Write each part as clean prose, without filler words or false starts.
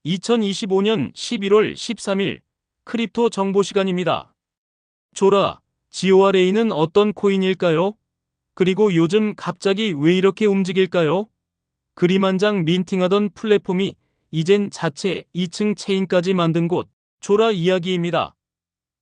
2025년 11월 13일 크립토 정보 시간입니다. 조라, GORA는 어떤 코인일까요? 그리고 요즘 갑자기 왜 이렇게 움직일까요? 그림 한 장 민팅하던 플랫폼이 이젠 자체 2층 체인까지 만든 곳, 조라 이야기입니다.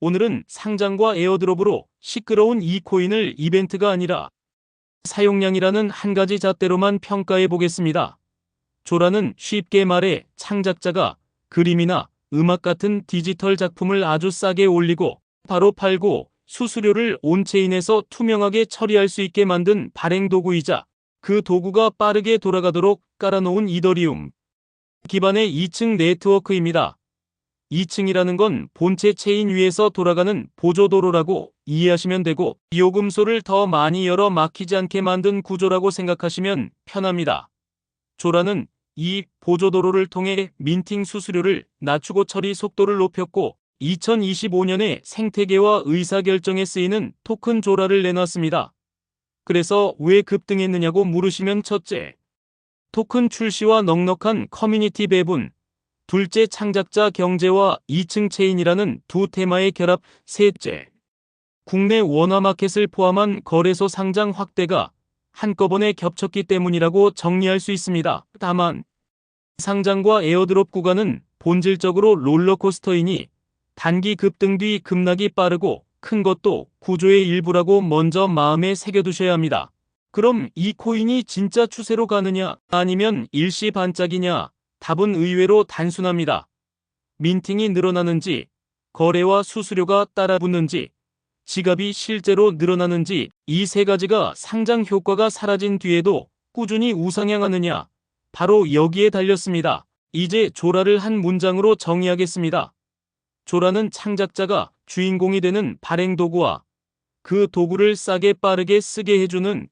오늘은 상장과 에어드롭으로 시끄러운 이 코인을 이벤트가 아니라 사용량이라는 한 가지 잣대로만 평가해 보겠습니다. 조라는 쉽게 말해 창작자가 그림이나 음악 같은 디지털 작품을 아주 싸게 올리고 바로 팔고 수수료를 온체인에서 투명하게 처리할 수 있게 만든 발행 도구이자 그 도구가 빠르게 돌아가도록 깔아놓은 이더리움 기반의 2층 네트워크입니다. 2층이라는 건 본체 체인 위에서 돌아가는 보조도로라고 이해하시면 되고 요금소를 더 많이 열어 막히지 않게 만든 구조라고 생각하시면 편합니다. 조라는 이 보조도로를 통해 민팅 수수료를 낮추고 처리 속도를 높였고 2025년에 생태계와 의사결정에 쓰이는 토큰 조라를 내놨습니다. 그래서 왜 급등했느냐고 물으시면 첫째, 토큰 출시와 넉넉한 커뮤니티 배분, 둘째 창작자 경제와 2층 체인이라는 두 테마의 결합, 셋째, 국내 원화 마켓을 포함한 거래소 상장 확대가 한꺼번에 겹쳤기 때문이라고 정리할 수 있습니다. 다만 상장과 에어드롭 구간은 본질적으로 롤러코스터이니 단기 급등 뒤 급락이 빠르고 큰 것도 구조의 일부라고 먼저 마음에 새겨두셔야 합니다. 그럼 이 코인이 진짜 추세로 가느냐 아니면 일시 반짝이냐? 답은 의외로 단순합니다. 민팅이 늘어나는지, 거래와 수수료가 따라붙는지, 지갑이 실제로 늘어나는지 이 세 가지가 상장 효과가 사라진 뒤에도 꾸준히 우상향하느냐? 바로 여기에 달렸습니다. 이제 조라를 한 문장으로 정의하겠습니다. 조라는 창작자가 주인공이 되는 발행 도구와 그 도구를 싸게 빠르게 쓰게 해주는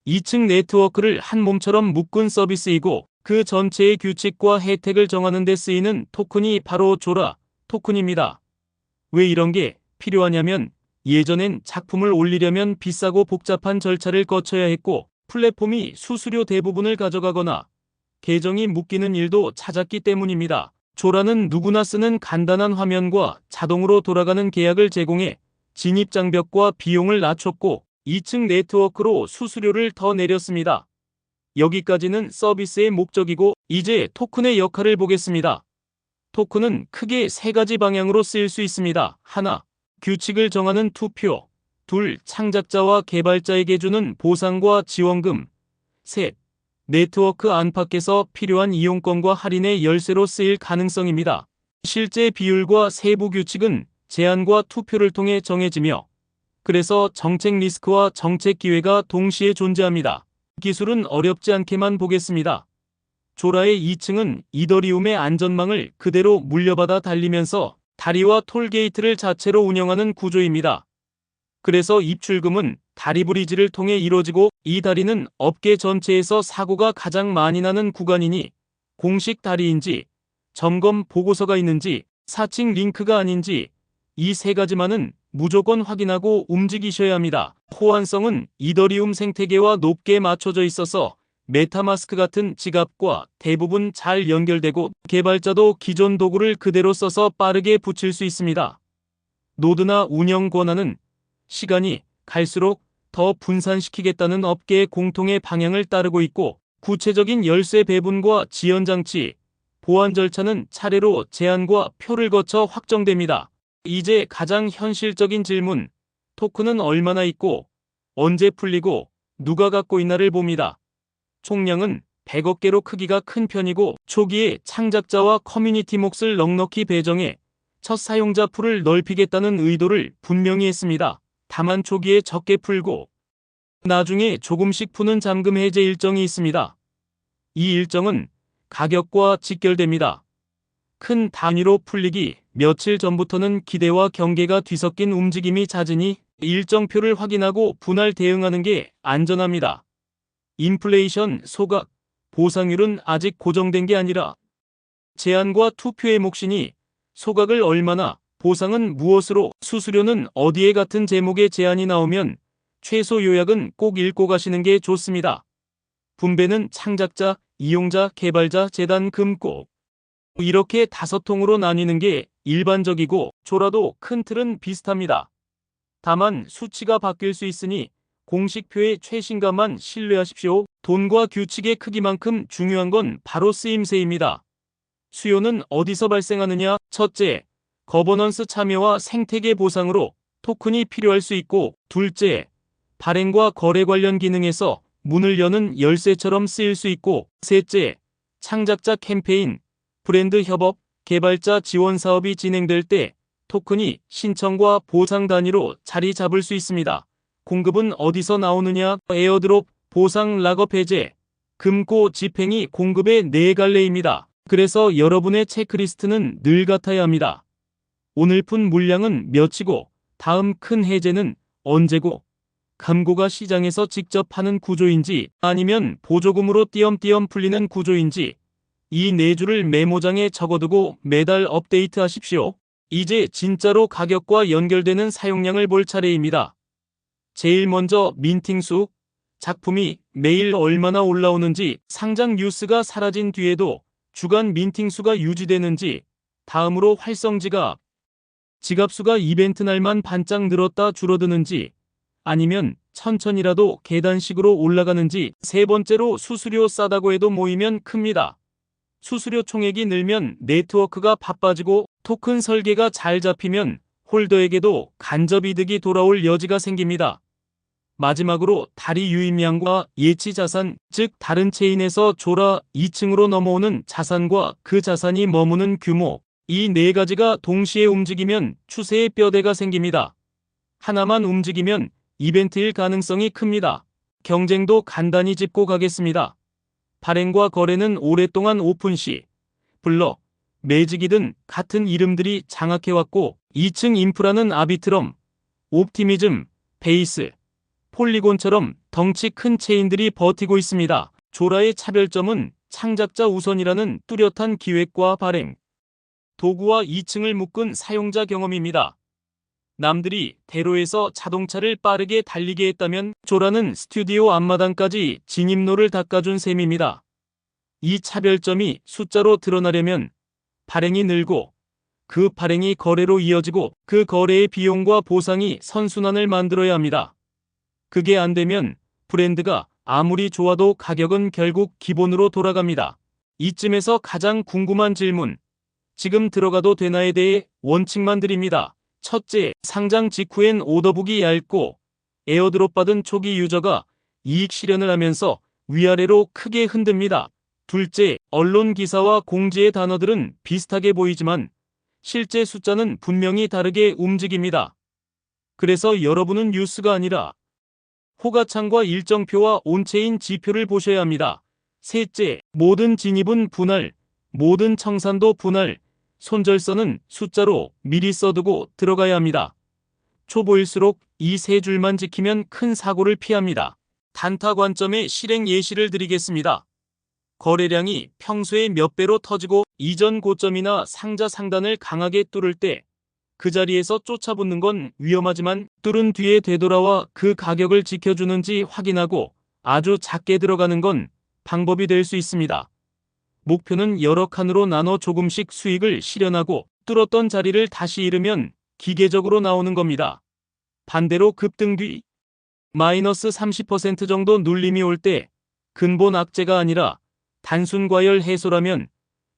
2층 네트워크를 한 몸처럼 묶은 서비스이고 그 전체의 규칙과 혜택을 정하는 데 쓰이는 토큰이 바로 조라 토큰입니다. 왜 이런 게 필요하냐면 예전엔 작품을 올리려면 비싸고 복잡한 절차를 거쳐야 했고 플랫폼이 수수료 대부분을 가져가거나 계정이 묶이는 일도 잦았기 때문입니다. 조라는 누구나 쓰는 간단한 화면과 자동으로 돌아가는 계약을 제공해 진입장벽과 비용을 낮췄고 2층 네트워크로 수수료를 더 내렸습니다. 여기까지는 서비스의 목적이고 이제 토큰의 역할을 보겠습니다. 토큰은 크게 세 가지 방향으로 쓰일 수 있습니다. 하나, 규칙을 정하는 투표. 둘, 창작자와 개발자에게 주는 보상과 지원금. 셋, 네트워크 안팎에서 필요한 이용권과 할인의 열쇠로 쓰일 가능성입니다. 실제 비율과 세부 규칙은 제안과 투표를 통해 정해지며 그래서 정책 리스크와 정책 기회가 동시에 존재합니다. 기술은 어렵지 않게만 보겠습니다. 조라의 2층은 이더리움의 안전망을 그대로 물려받아 달리면서 다리와 톨게이트를 자체로 운영하는 구조입니다. 그래서 입출금은 다리 브리지를 통해 이루어지고 이 다리는 업계 전체에서 사고가 가장 많이 나는 구간이니 공식 다리인지 점검 보고서가 있는지 사칭 링크가 아닌지 이 세 가지만은 무조건 확인하고 움직이셔야 합니다. 호환성은 이더리움 생태계와 높게 맞춰져 있어서 메타마스크 같은 지갑과 대부분 잘 연결되고 개발자도 기존 도구를 그대로 써서 빠르게 붙일 수 있습니다. 노드나 운영 권한은 시간이 갈수록 더 분산시키겠다는 업계의 공통의 방향을 따르고 있고 구체적인 열쇠 배분과 지연 장치, 보안 절차는 차례로 제안과 표를 거쳐 확정됩니다. 이제 가장 현실적인 질문, 토큰은 얼마나 있고 언제 풀리고 누가 갖고 있나를 봅니다. 총량은 100억 개로 크기가 큰 편이고 초기에 창작자와 커뮤니티 몫을 넉넉히 배정해 첫 사용자 풀을 넓히겠다는 의도를 분명히 했습니다. 다만 초기에 적게 풀고 나중에 조금씩 푸는 잠금 해제 일정이 있습니다. 이 일정은 가격과 직결됩니다. 큰 단위로 풀리기 며칠 전부터는 기대와 경계가 뒤섞인 움직임이 잦으니 일정표를 확인하고 분할 대응하는 게 안전합니다. 인플레이션, 소각, 보상률은 아직 고정된 게 아니라 제안과 투표의 몫이니 소각을 얼마나, 보상은 무엇으로, 수수료는 어디에 같은 제목의 제안이 나오면 최소 요약은 꼭 읽고 가시는 게 좋습니다. 분배는 창작자, 이용자, 개발자, 재단 금 꼭 이렇게 5통으로 나뉘는 게 일반적이고 조라도 큰 틀은 비슷합니다. 다만 수치가 바뀔 수 있으니 공식표의 최신가만 신뢰하십시오. 돈과 규칙의 크기만큼 중요한 건 바로 쓰임새입니다. 수요는 어디서 발생하느냐? 첫째, 거버넌스 참여와 생태계 보상으로 토큰이 필요할 수 있고, 둘째, 발행과 거래 관련 기능에서 문을 여는 열쇠처럼 쓰일 수 있고, 셋째, 창작자 캠페인, 브랜드 협업, 개발자 지원 사업이 진행될 때 토큰이 신청과 보상 단위로 자리 잡을 수 있습니다. 공급은 어디서 나오느냐? 에어드롭, 보상 락업 해제, 금고 집행이 공급의 4갈래입니다. 그래서 여러분의 체크리스트는 늘 같아야 합니다. 오늘 푼 물량은 몇이고, 다음 큰 해제는 언제고, 감고가 시장에서 직접 하는 구조인지 아니면 보조금으로 띄엄띄엄 풀리는 구조인지 이 4줄을 메모장에 적어두고 매달 업데이트하십시오. 이제 진짜로 가격과 연결되는 사용량을 볼 차례입니다. 제일 먼저 민팅 수, 작품이 매일 얼마나 올라오는지, 상장 뉴스가 사라진 뒤에도 주간 민팅 수가 유지되는지, 다음으로 활성지갑, 지갑수가 이벤트 날만 반짝 늘었다 줄어드는지, 아니면 천천히라도 계단식으로 올라가는지, 세 번째로 수수료 싸다고 해도 모이면 큽니다. 수수료 총액이 늘면 네트워크가 바빠지고 토큰 설계가 잘 잡히면 홀더에게도 간접 이득이 돌아올 여지가 생깁니다. 마지막으로 다리 유입량과 예치 자산, 즉 다른 체인에서 조라 2층으로 넘어오는 자산과 그 자산이 머무는 규모, 이 4가지가 동시에 움직이면 추세의 뼈대가 생깁니다. 하나만 움직이면 이벤트일 가능성이 큽니다. 경쟁도 간단히 짚고 가겠습니다. 발행과 거래는 오랫동안 오픈시, 블럭, 매직이든 같은 이름들이 장악해왔고 2층 인프라는 아비트럼, 옵티미즘, 베이스, 폴리곤처럼 덩치 큰 체인들이 버티고 있습니다. 조라의 차별점은 창작자 우선이라는 뚜렷한 기획과 발행, 도구와 2층을 묶은 사용자 경험입니다. 남들이 대로에서 자동차를 빠르게 달리게 했다면 조라는 스튜디오 앞마당까지 진입로를 닦아준 셈입니다. 이 차별점이 숫자로 드러나려면 발행이 늘고 그 발행이 거래로 이어지고 그 거래의 비용과 보상이 선순환을 만들어야 합니다. 그게 안 되면 브랜드가 아무리 좋아도 가격은 결국 기본으로 돌아갑니다. 이쯤에서 가장 궁금한 질문, 지금 들어가도 되나에 대해 원칙만 드립니다. 첫째, 상장 직후엔 오더북이 얇고 에어드롭 받은 초기 유저가 이익 실현을 하면서 위아래로 크게 흔듭니다. 둘째, 언론 기사와 공지의 단어들은 비슷하게 보이지만 실제 숫자는 분명히 다르게 움직입니다. 그래서 여러분은 뉴스가 아니라 호가창과 일정표와 온체인 지표를 보셔야 합니다. 셋째, 모든 진입은 분할, 모든 청산도 분할, 손절선은 숫자로 미리 써두고 들어가야 합니다. 초보일수록 이 3줄만 지키면 큰 사고를 피합니다. 단타 관점의 실행 예시를 드리겠습니다. 거래량이 평소의 몇 배로 터지고 이전 고점이나 상자 상단을 강하게 뚫을 때 그 자리에서 쫓아붙는 건 위험하지만 뚫은 뒤에 되돌아와 그 가격을 지켜주는지 확인하고 아주 작게 들어가는 건 방법이 될 수 있습니다. 목표는 여러 칸으로 나눠 조금씩 수익을 실현하고 뚫었던 자리를 다시 잃으면 기계적으로 나오는 겁니다. 반대로 급등 뒤 마이너스 30% 정도 눌림이 올 때 근본 악재가 아니라 단순 과열 해소라면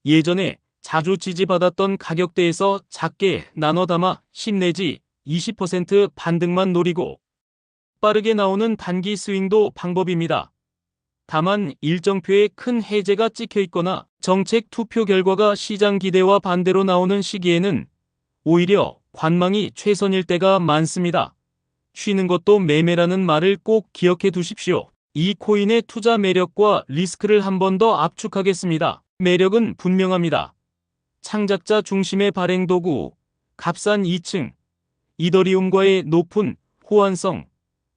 예전에 자주 지지받았던 가격대에서 작게 나눠 담아 10 내지 20% 반등만 노리고 빠르게 나오는 단기 스윙도 방법입니다. 다만 일정표에 큰 해제가 찍혀 있거나 정책 투표 결과가 시장 기대와 반대로 나오는 시기에는 오히려 관망이 최선일 때가 많습니다. 쉬는 것도 매매라는 말을 꼭 기억해 두십시오. 이 코인의 투자 매력과 리스크를 한 번 더 압축하겠습니다. 매력은 분명합니다. 창작자 중심의 발행 도구, 값싼 2층, 이더리움과의 높은 호환성,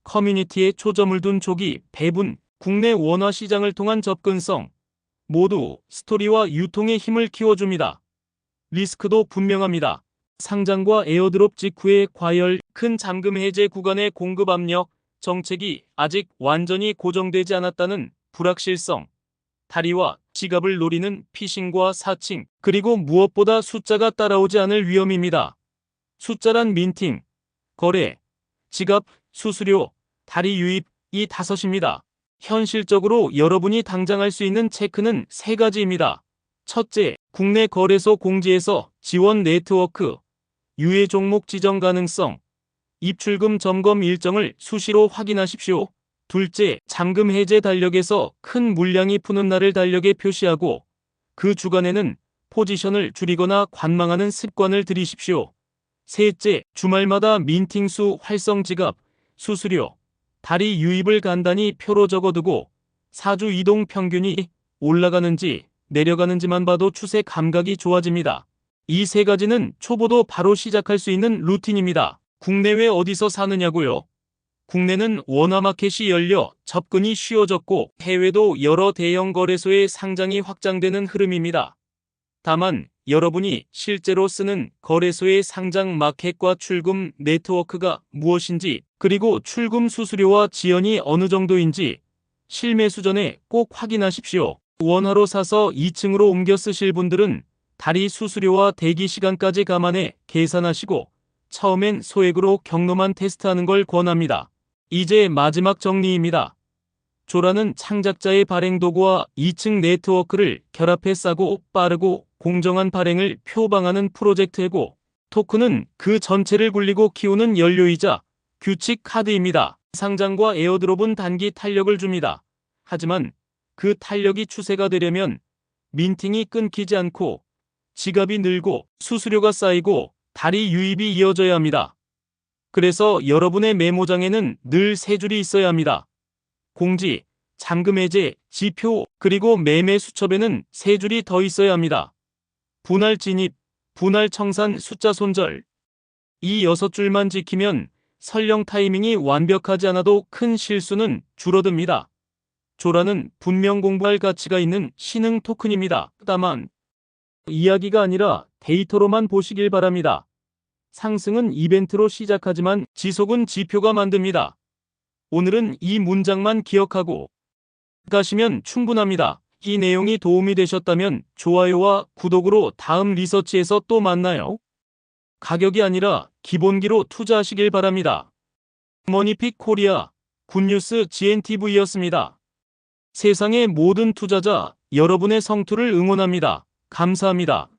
커뮤니티에 초점을 둔 초기 배분, 국내 원화 시장을 통한 접근성, 모두 스토리와 유통의 힘을 키워줍니다. 리스크도 분명합니다. 상장과 에어드롭 직후의 과열, 큰 잠금 해제 구간의 공급 압력, 정책이 아직 완전히 고정되지 않았다는 불확실성, 다리와 지갑을 노리는 피싱과 사칭, 그리고 무엇보다 숫자가 따라오지 않을 위험입니다. 숫자란 민팅, 거래, 지갑, 수수료, 다리 유입, 이 5입니다. 현실적으로 여러분이 당장 할 수 있는 체크는 3가지입니다. 첫째, 국내 거래소 공지에서 지원 네트워크, 유예 종목 지정 가능성, 입출금 점검 일정을 수시로 확인하십시오. 둘째, 잠금 해제 달력에서 큰 물량이 푸는 날을 달력에 표시하고 그 주간에는 포지션을 줄이거나 관망하는 습관을 들이십시오. 셋째, 주말마다 민팅수 활성 지갑, 수수료, 다리 유입을 간단히 표로 적어두고 4주 이동 평균이 올라가는지 내려가는지만 봐도 추세 감각이 좋아집니다. 이 3가지는 초보도 바로 시작할 수 있는 루틴입니다. 국내외 어디서 사느냐고요? 국내는 원화마켓이 열려 접근이 쉬워졌고 해외도 여러 대형 거래소의 상장이 확장되는 흐름입니다. 다만 여러분이 실제로 쓰는 거래소의 상장 마켓과 출금 네트워크가 무엇인지, 그리고 출금 수수료와 지연이 어느 정도인지 실매수 전에 꼭 확인하십시오. 원화로 사서 2층으로 옮겨 쓰실 분들은 다리 수수료와 대기 시간까지 감안해 계산하시고 처음엔 소액으로 경로만 테스트하는 걸 권합니다. 이제 마지막 정리입니다. 조라는 창작자의 발행 도구와 2층 네트워크를 결합해 싸고 빠르고 공정한 발행을 표방하는 프로젝트이고, 토큰은 그 전체를 굴리고 키우는 연료이자 규칙 카드입니다. 상장과 에어드롭은 단기 탄력을 줍니다. 하지만 그 탄력이 추세가 되려면 민팅이 끊기지 않고 지갑이 늘고 수수료가 쌓이고 다리 유입이 이어져야 합니다. 그래서 여러분의 메모장에는 늘 3줄이 있어야 합니다. 공지, 잠금 해제, 지표, 그리고 매매 수첩에는 3줄이 더 있어야 합니다. 분할 진입, 분할 청산 숫자 손절. 이 6줄만 지키면 설령 타이밍이 완벽하지 않아도 큰 실수는 줄어듭니다. 조라는 분명 공부할 가치가 있는 신흥 토큰입니다. 다만 이야기가 아니라 데이터로만 보시길 바랍니다. 상승은 이벤트로 시작하지만 지속은 지표가 만듭니다. 오늘은 이 문장만 기억하고 가시면 충분합니다. 이 내용이 도움이 되셨다면 좋아요와 구독으로 다음 리서치에서 또 만나요. 가격이 아니라 기본기로 투자하시길 바랍니다. 머니픽 코리아 굿뉴스 GNTV였습니다. 세상의 모든 투자자, 여러분의 성투를 응원합니다. 감사합니다.